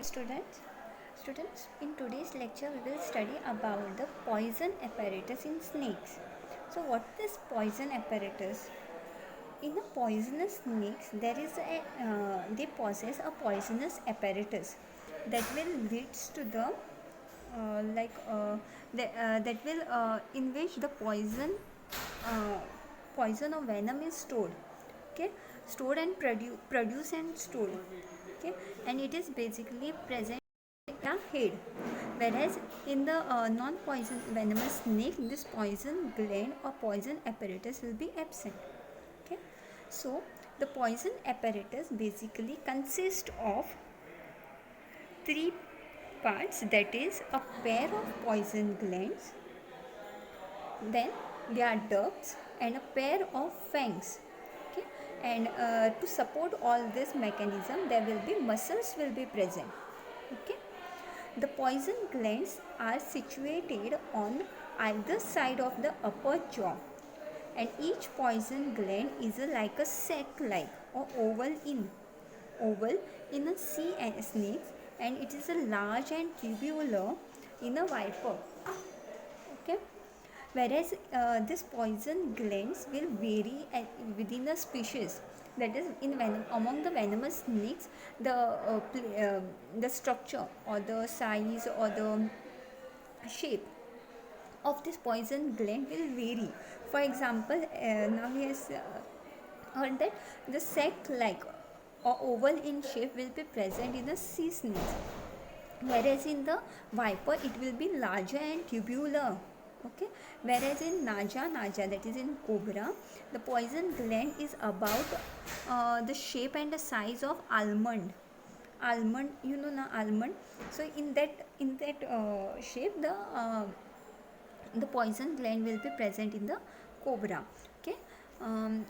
Students, in today's lecture we will study about the poison apparatus in snakes. So, what is poison apparatus? In the poisonous snakes, they possess a poisonous apparatus that will leads to the that will in which the uh, poison or venom is stored. Okay, stored and produce and stored. Okay, and it is basically present in the head, whereas in the non-poison venomous snake this poison gland or poison apparatus will be absent. Okay, so the poison apparatus basically consists of three parts, that is a pair of poison glands, then there are ducts and a pair of fangs. Okay, and to support all this mechanism there will be muscles will be present. Okay, the poison glands are situated on either side of the upper jaw, and each poison gland is like a sac like or oval in a sea snake, and it is a large and tubular in a viper. Okay, whereas this poison glands will vary within the species, that is in among the venomous snakes the structure or the size or the shape of this poison gland will vary. For example, now he has heard that the sac like or oval in shape will be present in the sea snake, whereas in the viper it will be larger and tubular. Okay, whereas in naja, that is in cobra, the poison gland is about the shape and the size of almond, you know na almond. So in that shape the poison gland will be present in the cobra. Okay, um,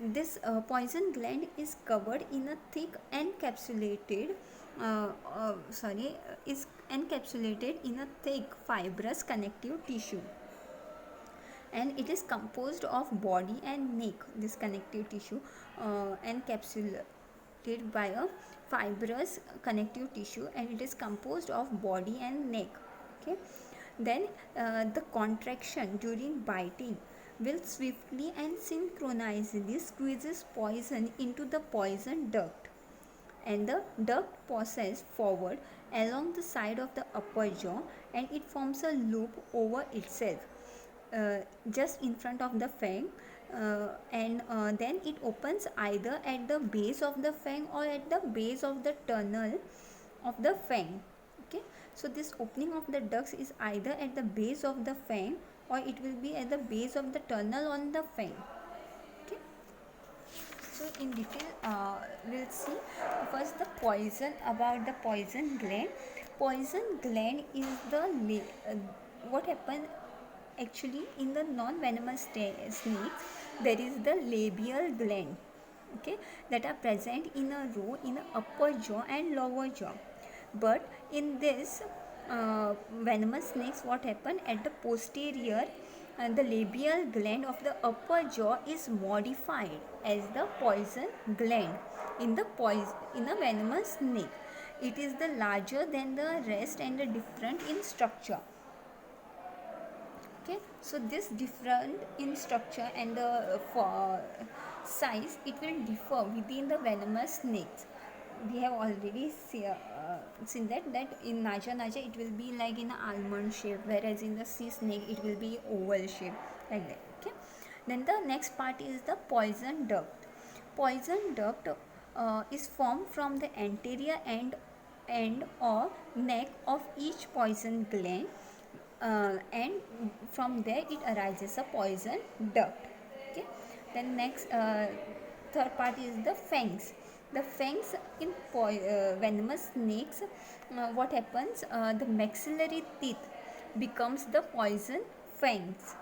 this poison gland is covered in a thick encapsulated is encapsulated in a thick fibrous connective tissue, and it is composed of body and neck. This connective tissue encapsulated by a fibrous connective tissue, and it is composed of body and neck. Okay, then the contraction during biting will swiftly and synchronously squeezes poison into the poison duct, and the duct passes forward along the side of the upper jaw, and it forms a loop over itself just in front of the fang, and then it opens either at the base of the fang or at the base of the tunnel of the fang. Okay, so this opening of the ducts is either at the base of the fang or it will be at the base of the tunnel on the fang. Okay, so in detail we'll see first the poison. About the poison gland, poison gland is the what happen actually in the non-venomous snakes, there is the labial gland. Okay, that are present in a row in the upper jaw and lower jaw, but in this venomous snakes what happen at the posterior, the labial gland of the upper jaw is modified as the poison gland. In a venomous snake, it is the larger than the rest and the different in structure. Okay, so this different in structure and the size, it will differ within the venomous snakes. We have already seen that in naja it will be like in an almond shape, whereas in the sea snake it will be oval shape, like that. Okay, then the next part is the poison duct. Poison duct is formed from the anterior end or neck of each poison gland, and from there it arises a poison duct. Okay, then next third part is the fangs. The fangs in venomous snakes, what happens, the maxillary teeth becomes the poison fangs.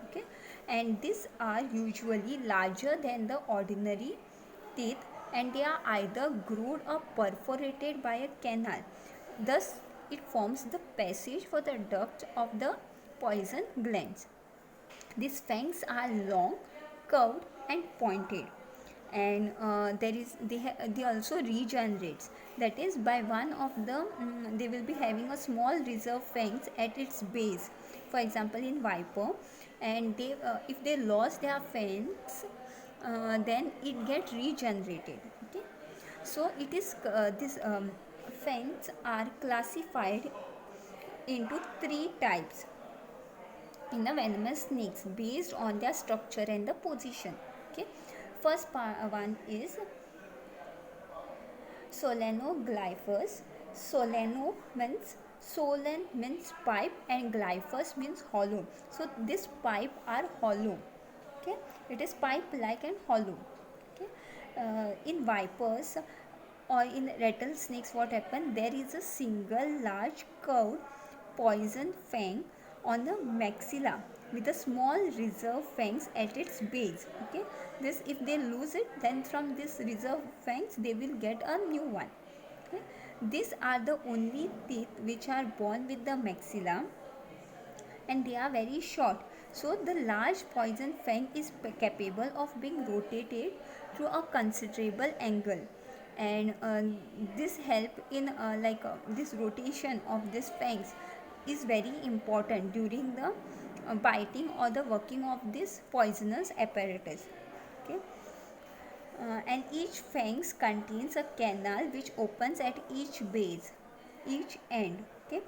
Okay, and these are usually larger than the ordinary teeth, and they are either grooved or perforated by a canal. Thus it forms the passage for the duct of the poison glands. These fangs are long, curved and pointed, and they also regenerates. That is, by one of the they will be having a small reserve fangs at its base. For example, in viper, and they if they lost their fangs, then it get regenerated. Okay, so it is this fangs are classified into three types in the venomous snakes based on their structure and the position. Okay, first one is solenoglyphus. Solen means pipe and glyphus means hollow. So this pipe are hollow. Okay, it is pipe like and hollow. Okay, in vipers or in rattlesnakes, what happen? There is a single large curved poison fang on the maxilla with a small reserve fangs at its base. Okay, this, if they lose it, then from this reserve fangs they will get a new one. Okay, these are the only teeth which are born with the maxilla, and they are very short. So the large poison fang is capable of being rotated through a considerable angle, and this help in this rotation of this fangs is very important during the biting or the working of this poisonous apparatus. Okay, and each fangs contains a canal which opens at each end. Okay,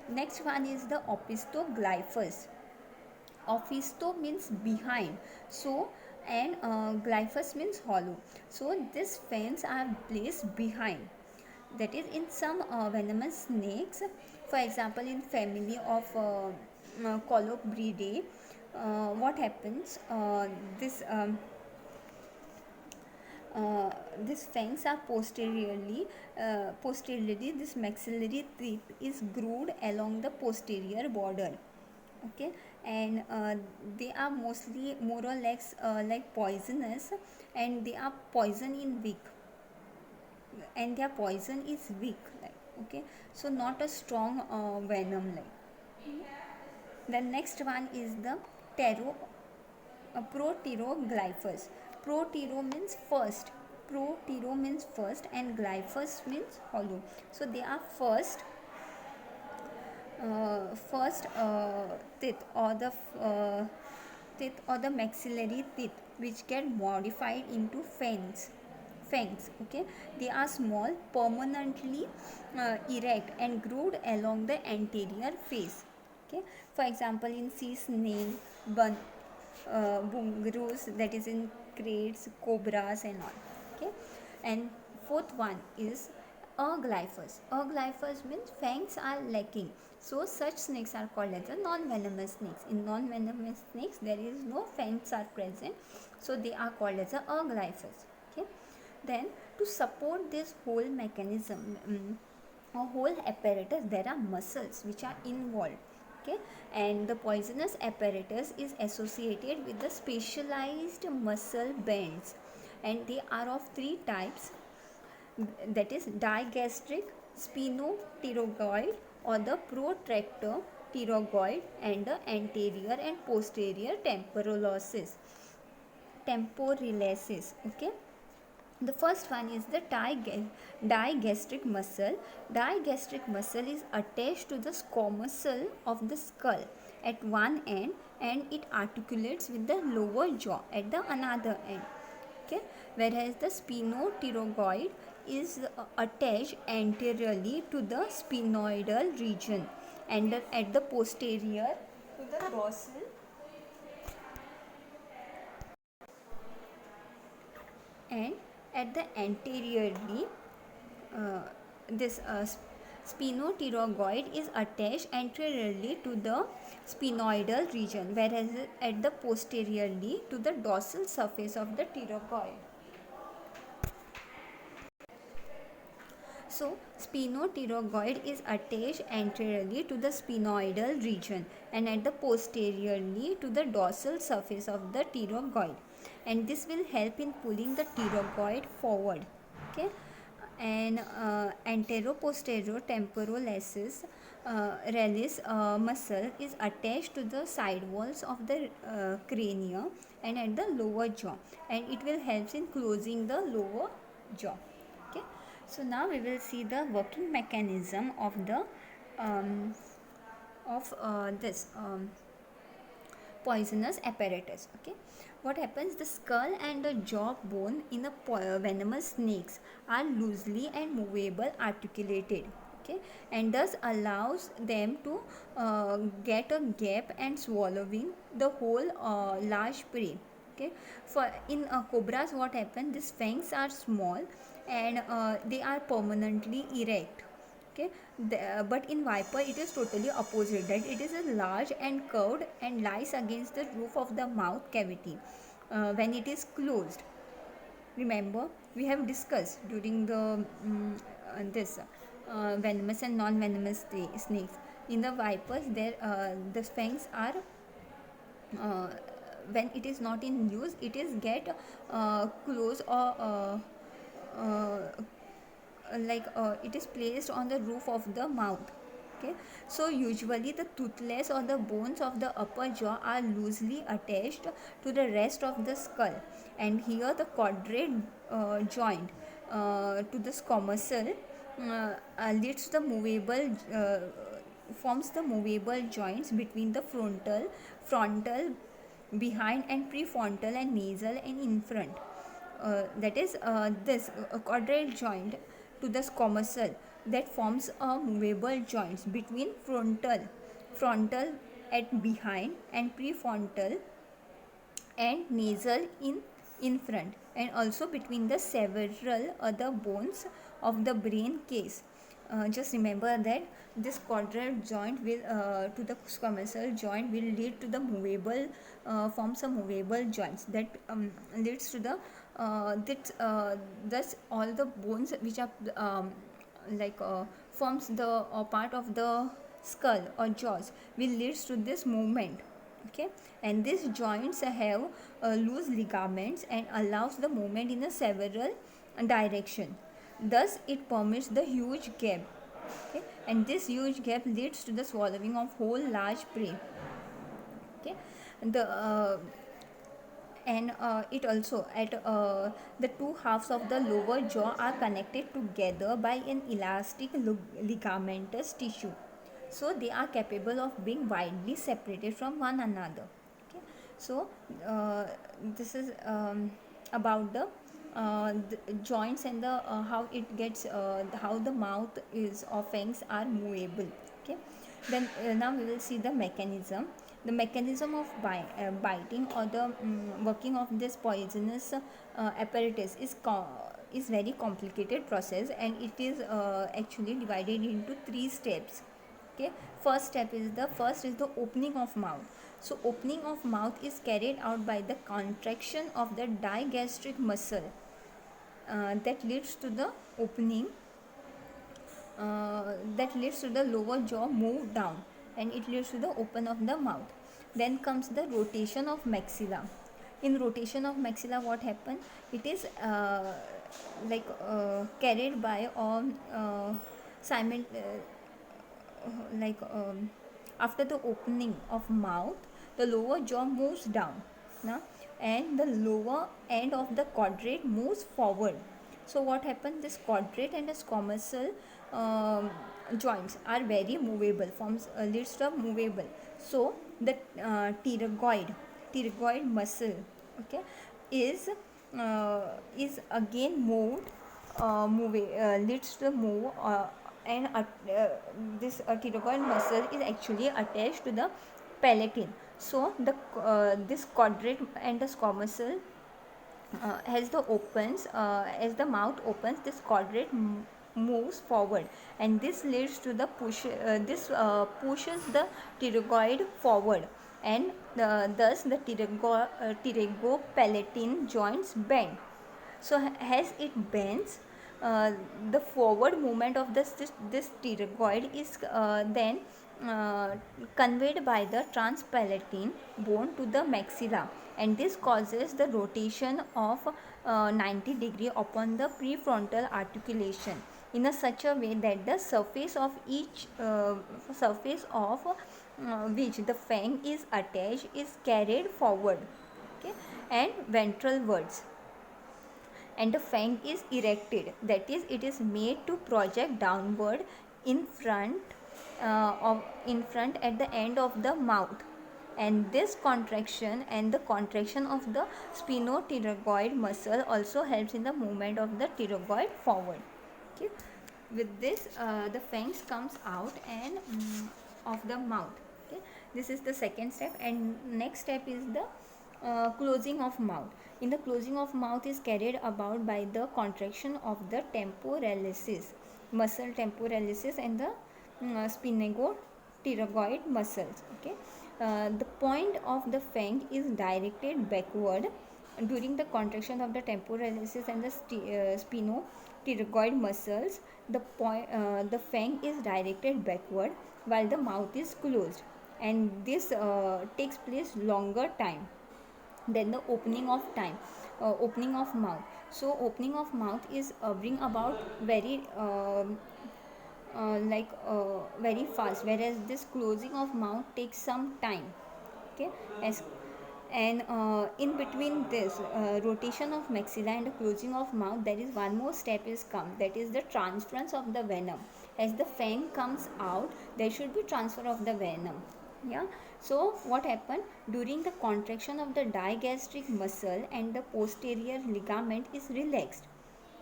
next one is the opistoglyphus. Ophisto means behind, so, and glyphus means hollow. So these fangs are placed behind. That is, in some venomous snakes, for example in family of Colobridae, what happens, these fangs are posteriorly this maxillary teeth is grooved along the posterior border. Okay, and they are mostly more or less like poisonous, and they are poison in weak, and their poison is weak, like, okay, so not a strong venom, like. The next one is the ptero Protyroglyphus. Protyro means first. Protyro means first, and glyphus means hollow. So they are first teeth, or the teeth or the maxillary teeth, which get modified into fangs. Okay, they are small, permanently erect and grooved along the anterior face. Okay, for example in sea snail, bungaroos, that is in crates, cobras and all. Okay, and fourth one is aglyphus. Aglyphus means fangs are lacking, so such snakes are called as a non-venomous snakes. In non-venomous snakes there is no fangs are present, so they are called as a aglyphus. Okay, then to support this whole mechanism, a whole apparatus, there are muscles which are involved. Okay, and the poisonous apparatus is associated with the specialized muscle bands, and they are of three types, that is digastric, spinopterygoid, or the protractor pterygoid, and the anterior and posterior temporalis. Okay, the first one is the digastric muscle. Digastric muscle is attached to the squamosal of the skull at one end, and it articulates with the lower jaw at the another end. Okay, whereas the spinopterygoid is attached anteriorly to the sphenoidal region, and at the posterior to the dorsal, and at the anteriorly, uh, this sphenoterygoid is attached anteriorly to the sphenoidal region, whereas at the posteriorly to the dorsal surface of the pterygoid. So sphenoterygoid is attached anteriorly to the sphenoidal region, and at the posteriorly to the dorsal surface of the pterygoid, and this will help in pulling the pterygoid forward. Okay, and antero-posterior temporolacis rellis muscle is attached to the side walls of the cranium and at the lower jaw, and it will help in closing the lower jaw. Okay, so now we will see the working mechanism of the um, this poisonous apparatus. Okay, what happens, the skull and the jaw bone in a venomous snakes are loosely and movable articulated. Okay, and thus allows them to get a gap and swallowing the whole large prey. Okay, for in cobras what happens, these fangs are small and they are permanently erect. Okay, but in viper it is totally opposite, that it is a large and curved and lies against the roof of the mouth cavity when it is closed. Remember, we have discussed during the this venomous and non-venomous snakes. In the vipers, there the fangs are uh, when it is not in use, it is get close or it is placed on the roof of the mouth. Okay, so usually the toothless or the bones of the upper jaw are loosely attached to the rest of the skull, and here the quadrate joint to the squamosal leads the movable forms the movable joints between the frontal, behind, and prefrontal and nasal and in front. That is this quadrate joint to the squamosal that forms a movable joints between frontal at behind and prefrontal and nasal in front, and also between the several other bones of the brain case. Just remember that this quadrate joint will to the squamosal joint will lead to the movable forms of movable joints that leads to the thus all the bones which are forms the part of the skull or jaws will leads to this movement. Okay, and these joints have loose ligaments and allows the movement in a several direction, thus it permits the huge gap. Okay, and this huge gap leads to the swallowing of whole large prey. Okay, the and it also at the two halves of the lower jaw are connected together by an elastic ligamentous tissue, so they are capable of being widely separated from one another. Okay, so this is about the joints and the how it gets how the mouth is or fangs are movable. Okay, then now we will see the mechanism. The mechanism of biting or the working of this poisonous apparatus is very complicated process, and it is actually divided into 3 steps. Okay, first is the opening of mouth. So opening of mouth is carried out by the contraction of the digastric muscle that leads to the opening that leads to the lower jaw move down, and it leads to the open of the mouth. Then comes the rotation of maxilla. In rotation of maxilla what happens, it is carried by simul- after the opening of mouth, the lower jaw moves down na? And the lower end of the quadrate moves forward. So what happens, this quadrate and the squamosal joints are very movable, forms leads to movable. So the pterygoid muscle, okay, is again moved leads to the move and this pterygoid muscle is actually attached to the palatine. So the this quadrate and the squamosal as the mouth opens, this quadrate moves forward, and this leads to the pushes the pterygoid forward, and thus the pterygopalatine joints bend. So as it bends, the forward movement of this pterygoid is then conveyed by the transpalatine bone to the maxilla, and this causes the rotation of 90 degree upon the prefrontal articulation in a such a way that the surface of each surface of which the fang is attached is carried forward, okay, and ventral wards, and the fang is erected, that is it is made to project downward in front at the end of the mouth, and this contraction and the contraction of the sphenotherygoid muscle also helps in the movement of the pterygoid forward, okay. With this the fangs comes out and of the mouth, okay. This is the second step, and next step is the closing of mouth. In the closing of mouth is carried about by the contraction of the temporalis muscle temporalis and the sphenotherygoid muscles, okay. The point of the fang is directed backward during the contraction of the temporalis and the sphenotherygoid muscles. The fang is directed backward while the mouth is closed, and this takes place longer time then the opening of mouth. So opening of mouth is bring about very fast, whereas this closing of mouth takes some time, okay. As and in between this rotation of maxilla and the closing of mouth, there is one more step is come, that is the transference of the venom. As the fang comes out, there should be transfer of the venom, yeah. So what happened during the contraction of the digastric muscle and the posterior ligament is relaxed,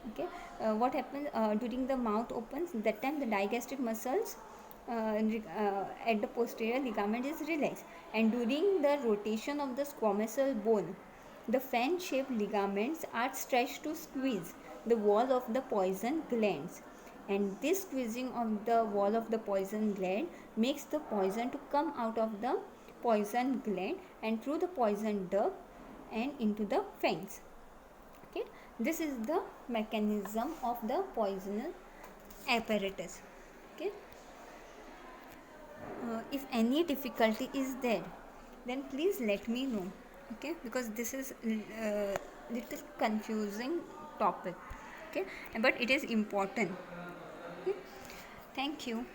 okay. What happens during the mouth opens, that time the digastric muscles at the posterior ligament is relaxed, and during the rotation of the squamosal bone, the fan shaped ligaments are stretched to squeeze the wall of the poison glands, and this squeezing of the wall of the poison gland makes the poison to come out of the poison gland and through the poison duct and into the fangs, okay. This is the mechanism of the poisonal apparatus, okay. If any difficulty is there, then please let me know, okay, because this is little confusing topic, okay, but it is important, okay. Thank you.